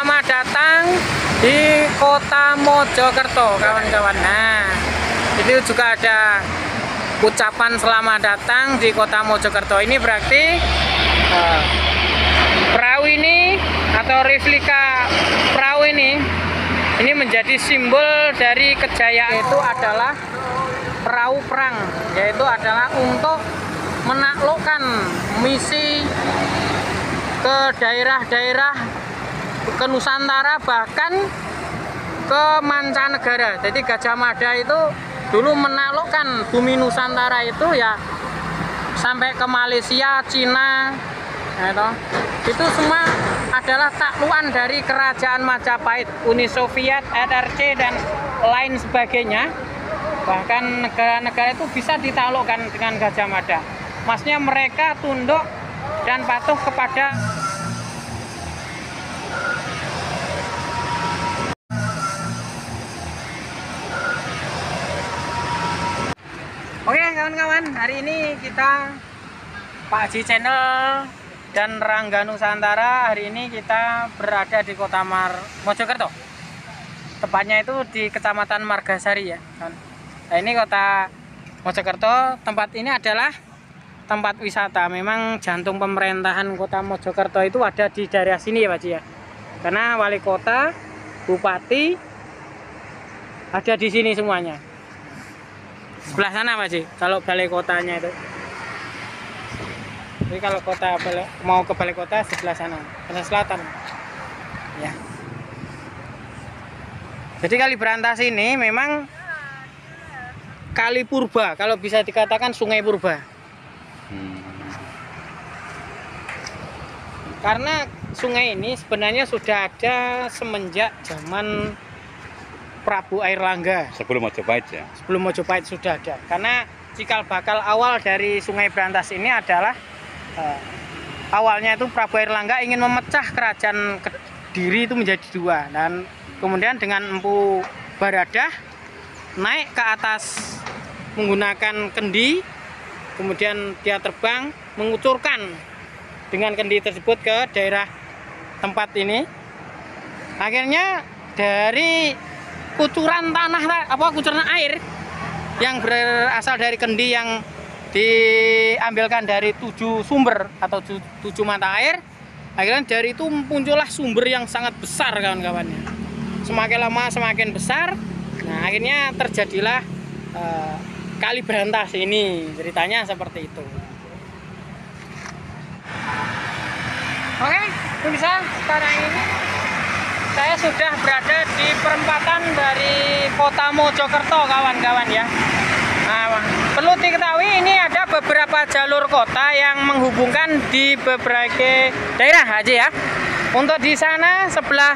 Selamat datang di Kota Mojokerto, kawan-kawan. Nah, ini juga ada ucapan selamat datang di Kota Mojokerto. Ini berarti perahu ini atau replika perahu ini menjadi simbol dari kejayaan. Itu adalah perahu perang, yaitu adalah untuk menaklukkan misi ke daerah-daerah ke Nusantara, bahkan ke mancanegara. Jadi Gajah Mada itu dulu menaklukkan bumi Nusantara itu ya sampai ke Malaysia, Cina, itu semua adalah taklukan dari kerajaan Majapahit, Uni Soviet, RRC dan lain sebagainya. Bahkan negara-negara itu bisa ditaklukkan dengan Gajah Mada. Maksudnya mereka tunduk dan patuh kepada Oke kawan-kawan, hari ini kita Pak Haji Channel dan Rangga Nusantara, hari ini kita berada di Kota Mojokerto. Tepatnya itu di Kecamatan Margasari ya. Nah, ini Kota Mojokerto. Tempat ini adalah tempat wisata. Memang jantung pemerintahan Kota Mojokerto itu ada di daerah sini ya Pak Haji ya. Karena wali kota, bupati ada di sini semuanya. Sebelah sana Pak Haji, kalau balai kotanya itu. Jadi kalau mau ke balai kota sebelah sana, ke selatan. Ya. Jadi Kali Brantas ini memang kali purba, kalau bisa dikatakan sungai purba. Karena sungai ini sebenarnya sudah ada semenjak zaman Prabu Airlangga. Sebelum Majapahit ya? Sebelum Majapahit sudah ada. Karena cikal bakal awal dari Sungai Brantas ini adalah awalnya itu Prabu Airlangga ingin memecah kerajaan Kediri itu menjadi dua. Dan kemudian dengan Empu Baradah naik ke atas menggunakan kendi. Kemudian dia terbang mengucurkan dengan kendi tersebut ke daerah tempat ini. Akhirnya dari kucuran air yang berasal dari kendi yang diambilkan dari 7 sumber atau 7 mata air, akhirnya dari itu muncullah sumber yang sangat besar kawan-kawannya. Semakin lama semakin besar. Nah, akhirnya terjadilah Kali Brantas ini, ceritanya seperti itu. Oke, bisa sekarang ini saya sudah berada di perempatan dari Kota Mojokerto kawan-kawan ya. Nah, perlu diketahui ini ada beberapa jalur kota yang menghubungkan di beberapa daerah aja ya. Untuk di sana sebelah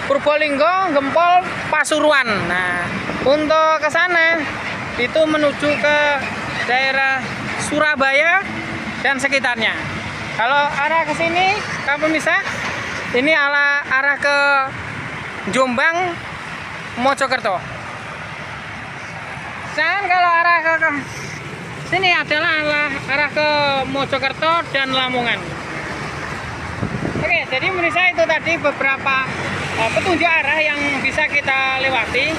Purbolinggo, Gempol, Pasuruan. Nah, untuk ke sana itu menuju ke daerah Surabaya dan sekitarnya. Kalau arah ke sini, kamu bisa, ini arah ke Jombang, Mojokerto. Dan kalau arah ke sini adalah arah ke Mojokerto dan Lamongan. Oke, jadi menurut saya itu tadi beberapa petunjuk arah yang bisa kita lewati.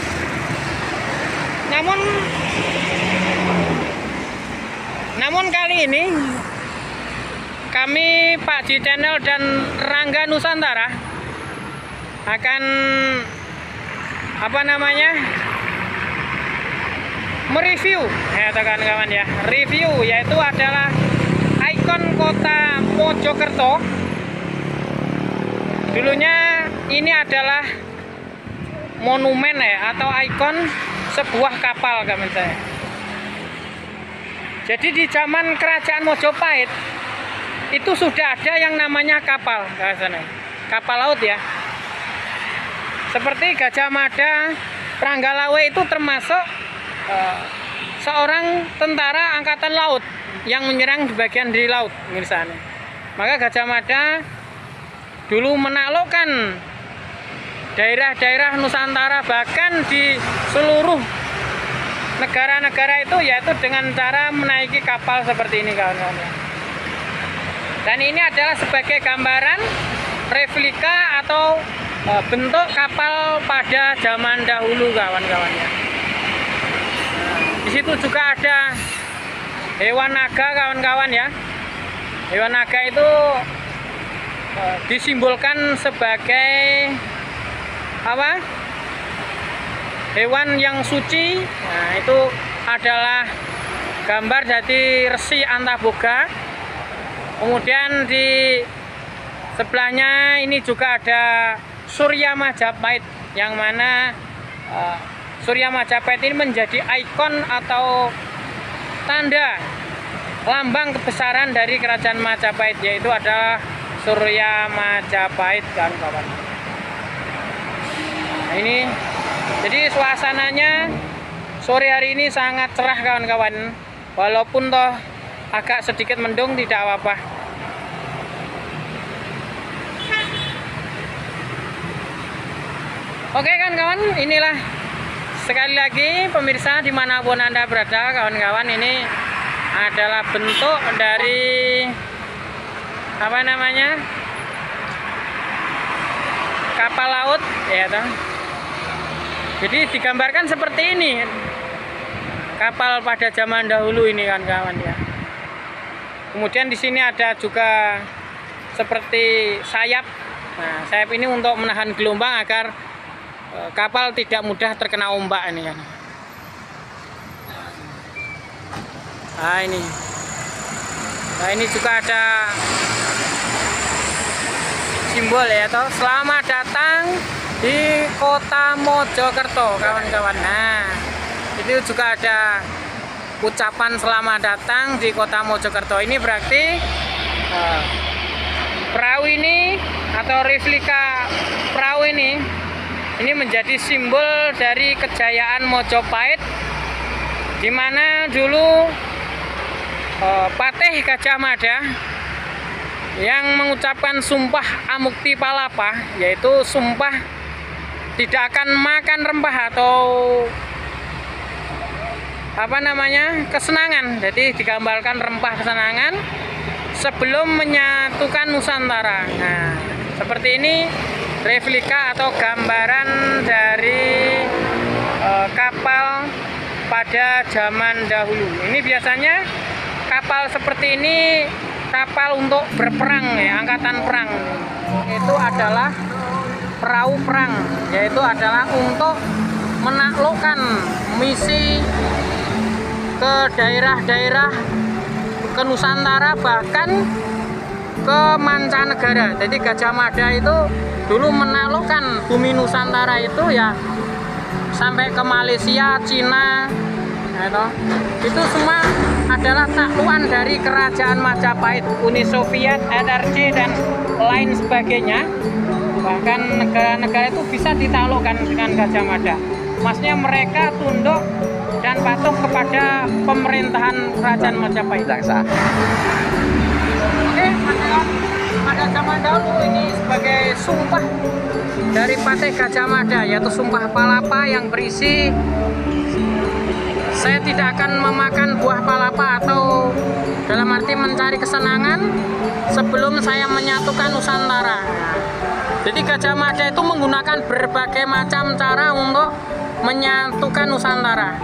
Namun kali ini kami Pak Haji Channel dan Rangga Nusantara akan mereview ya kawan-kawan ya. Review yaitu adalah ikon Kota Mojokerto. Dulunya ini adalah monumen ya atau ikon sebuah kapal kawan saya. Jadi di zaman kerajaan Majapahit itu sudah ada yang namanya kapal, kapal laut ya. Seperti Gajah Mada, Pranggalawe itu termasuk seorang tentara angkatan laut yang menyerang di bagian di laut misalnya. Maka Gajah Mada dulu menaklukkan daerah-daerah Nusantara, bahkan di seluruh negara-negara itu, yaitu dengan cara menaiki kapal seperti ini kawan-kawan. Dan ini adalah sebagai gambaran replika atau bentuk kapal pada zaman dahulu, kawan-kawannya. Di situ juga ada hewan naga, kawan-kawan ya. Hewan naga itu disimbolkan sebagai apa? Hewan yang suci. Nah, itu adalah gambar dari Resi Antaboga. Kemudian di sebelahnya ini juga ada Surya Majapahit, yang mana Surya Majapahit ini menjadi ikon atau tanda lambang kebesaran dari Kerajaan Majapahit, yaitu adalah Surya Majapahit, kawan-kawan. Nah, ini jadi suasananya sore hari ini sangat cerah, kawan-kawan. Walaupun toh agak sedikit mendung, tidak apa-apa. Oke, kawan-kawan, inilah sekali lagi pemirsa dimanapun Anda berada, kawan-kawan, ini adalah bentuk dari apa namanya, kapal laut, ya toh. Jadi digambarkan seperti ini kapal pada zaman dahulu ini, kawan-kawan ya. Kemudian di sini ada juga seperti sayap. Nah, sayap ini untuk menahan gelombang agar kapal tidak mudah terkena ombak ini kan. Nah, ini juga ada simbol ya toh, selamat datang di Kota Mojokerto, kawan-kawan. Nah, itu juga ada ucapan selamat datang di Kota Mojokerto. Ini berarti perahu ini atau replika perahu ini menjadi simbol dari kejayaan Mojopahit, di mana dulu Patih Gajah Mada yang mengucapkan sumpah Amukti Palapa, yaitu sumpah tidak akan makan rempah atau apa namanya, kesenangan. Jadi digambarkan rempah kesenangan sebelum menyatukan Nusantara. Nah, seperti ini replika atau gambaran dari kapal pada zaman dahulu. Ini biasanya kapal seperti ini kapal untuk berperang ya, angkatan perang. Itu adalah perahu perang, yaitu adalah untuk menaklukkan misi ke daerah-daerah ke Nusantara, bahkan ke mancanegara. Jadi Gajah Mada itu dulu menaklukkan bumi Nusantara itu ya sampai ke Malaysia, Cina, itu semua adalah taklukan dari Kerajaan Majapahit, Uni Soviet, NRC dan lain sebagainya. Bahkan negara-negara itu bisa ditaklukkan dengan Gajah Mada. Maksudnya mereka tunduk dan patuh kepada pemerintahan Kerajaan Majapahit. Oke, pada zaman dahulu ini sebagai sumpah dari Patih Gajah Mada, yaitu sumpah palapa yang berisi saya tidak akan memakan buah palapa, atau dalam arti mencari kesenangan sebelum saya menyatukan Nusantara. Jadi Gajah Mada itu menggunakan berbagai macam cara untuk menyatukan Nusantara,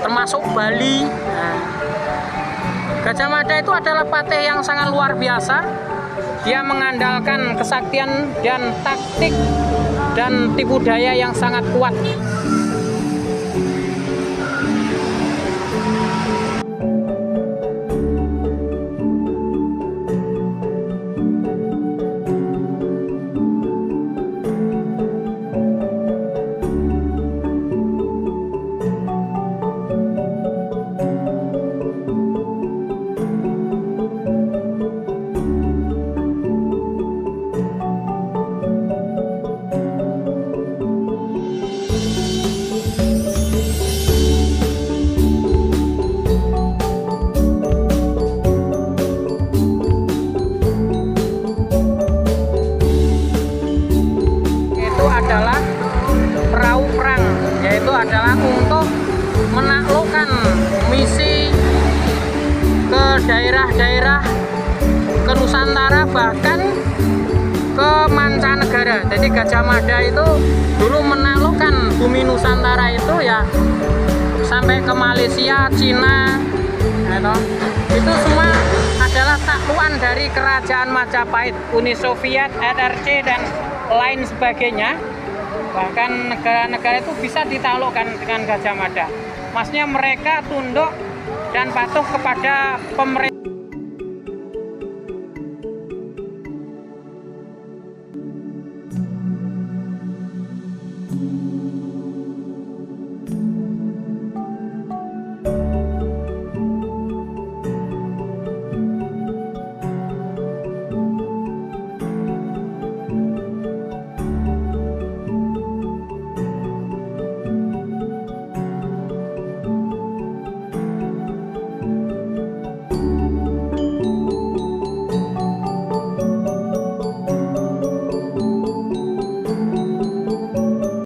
termasuk Bali. Gajah Mada itu adalah patih yang sangat luar biasa. Dia mengandalkan kesaktian dan taktik dan tipu daya yang sangat kuat. Nusantara bahkan ke mancanegara. Jadi Gajah Mada itu dulu menaklukkan bumi Nusantara itu ya sampai ke Malaysia, Cina, gitu. Itu semua adalah taklukan dari kerajaan Majapahit, Uni Soviet, RRC dan lain sebagainya. Bahkan negara-negara itu bisa ditaklukkan dengan Gajah Mada. Maksudnya mereka tunduk dan patuh kepada pemerintah.